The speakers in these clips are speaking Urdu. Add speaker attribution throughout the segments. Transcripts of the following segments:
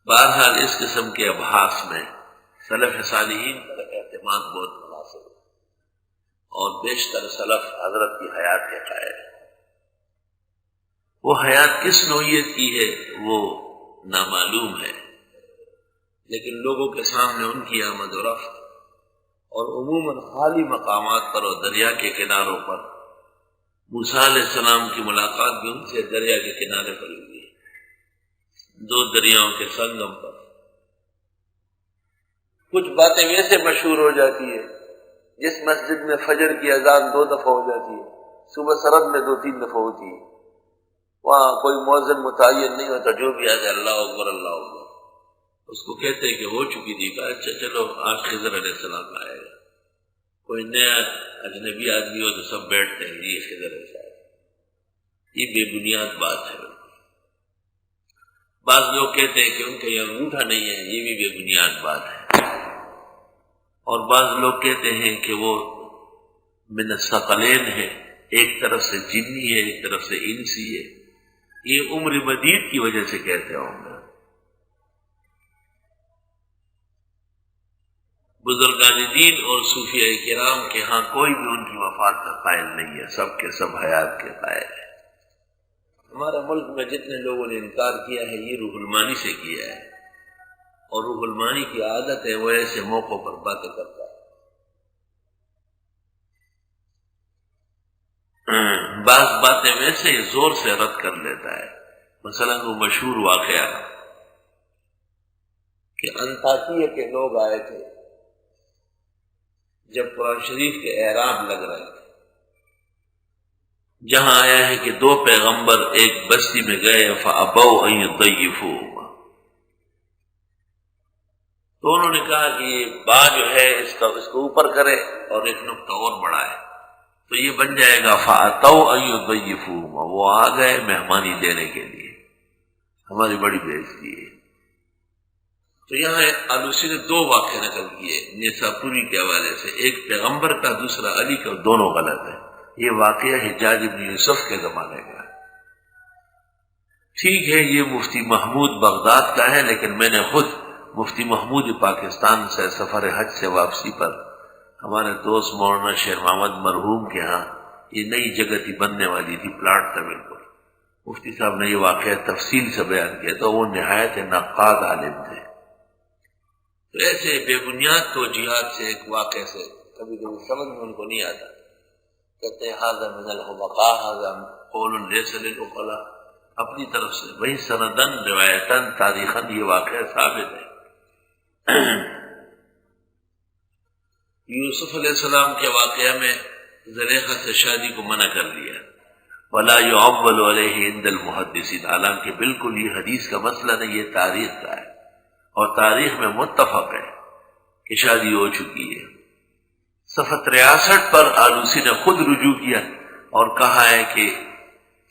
Speaker 1: بہرحال اس قسم کے ابحاث میں سلف صالحین کا اعتماد بہت مناسب ہے، اور بیشتر سلف حضرت کی حیات کے قائل ہیں۔ وہ حیات کس نوعیت کی ہے وہ نامعلوم ہے، لیکن لوگوں کے سامنے ان کی آمد و رفت، اور عموماً خالی مقامات پر اور دریا کے کناروں پر، موسیٰ علیہ السلام کی ملاقات بھی ان سے دریا کے کنارے پر ہوئی ہے، دو دریاؤں کے سنگم پر۔ کچھ باتیں ویسے مشہور ہو جاتی ہے، جس مسجد میں فجر کی اذان 2 دفعہ ہو جاتی ہے، صبح سرد میں 2-3 دفعہ ہوتی ہے، وہاں کوئی مؤذن متعین نہیں ہوتا، جو بھی آجائے اللہ اکبر اللہ اکبر، اس کو کہتے ہیں کہ ہو چکی تھی، کہا اچھا چلو آج خضر علیہ السلام آئے گا۔ کوئی نیا اجنبی آدمی ہو تو سب بیٹھتے ہیں یہ خضر علیہ السلام۔ یہ بے بنیاد بات ہے۔ بعض لوگ کہتے ہیں کہ ان کا یہ انگوٹھا نہیں ہے، یہ بھی بے بنیاد بات ہے، اور بعض لوگ کہتے ہیں کہ وہ من الثقلین ہے، ایک طرف سے جنی ہے ایک طرف سے انسی ہے، یہ عمر مدید کی وجہ سے کہتے ہوں گے۔ بزرگان دین اور صوفیاء کرام کے ہاں کوئی بھی ان کی وفات کا قائل نہیں ہے، سب کے سب حیات کے قائل ہیں۔ ہمارے ملک میں جتنے لوگوں نے انکار کیا ہے یہ روح المانی سے کیا ہے، اور روح المانی کی عادت ہے وہ ایسے موقعوں پر باتیں کرتا ہے۔ بعض باتیں ویسے زور سے رد کر لیتا ہے، مثلا وہ مشہور واقعہ کہ انطاکیہ کے لوگ آئے تھے جب قرآن شریف کے اعراب لگ رہے تھے، جہاں آیا ہے کہ 2 پیغمبر ایک بستی میں گئے فَأَبَوْا أَن يُضَيِّفُوهُمَا، تو انہوں نے کہا کہ یہ با جو ہے اس کو اوپر کرے اور ایک نقطہ اور بڑھائے تو یہ بن جائے گا فَأَتَوْا أَن يُضَيِّفُوهُمَا، وہ آ گئے مہمانی دینے کے لیے، ہماری بڑی بےعزتی ہے۔ تو یہاں آلوسی نے 2 واقعے نقل کیے نیساپوری کے حوالے سے، ایک پیغمبر کا دوسرا علی کا، دونوں غلط ہیں۔ یہ واقعہ حجاج بن یوسف کے زمانے کا ہے۔ ٹھیک ہے یہ مفتی محمود بغداد کا ہے، لیکن میں نے خود مفتی محمود پاکستان سے سفر حج سے واپسی پر ہمارے دوست مولانا شیر محمد مرحوم کے ہاں، یہ نئی جگہ تھی بننے والی تھی، پلاٹ تھا بالکل، مفتی صاحب نے یہ واقعہ تفصیل سے بیان کیا، تو وہ نہایت نقاد عالم تھے۔ تو ایسے بے بنیاد توجیہات سے ایک واقعے سے کبھی کبھی سمجھ میں ان کو نہیں آتا، کہتے ہیں ھذا من الحمقاء ھذا قول لیس للعقلاء، اپنی طرف سے وہی سندن روایتاً تاریخاً یہ واقعہ ثابت ہے۔ یوسف علیہ السلام کے واقعہ میں زلیخا سے شادی کو منع کر دیا، ولا يعول علیہ عند المحدثین، حالانکہ بالکل یہ حدیث کا مسئلہ نہیں، یہ تاریخ کا ہے، اور تاریخ میں متفق ہے کہ شادی ہو چکی ہے۔ صفحہ 63 پر آلوسی نے خود رجوع کیا اور کہا ہے کہ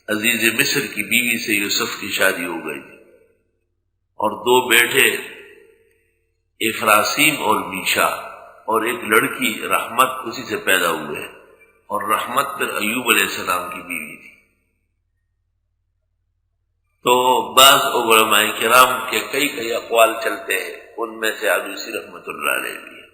Speaker 1: عزیز مصر کی بیوی سے یوسف کی شادی ہو گئی تھی، اور 2 بیٹے افراسیم اور میشا، اور ایک لڑکی رحمت اسی سے پیدا ہوئے، اور رحمت پھر ایوب علیہ السلام کی بیوی تھی۔ تو بعض علماء کرام کے کئی اقوال چلتے ہیں، ان میں سے آلوسی رحمۃ اللہ علیہ بھی ہے۔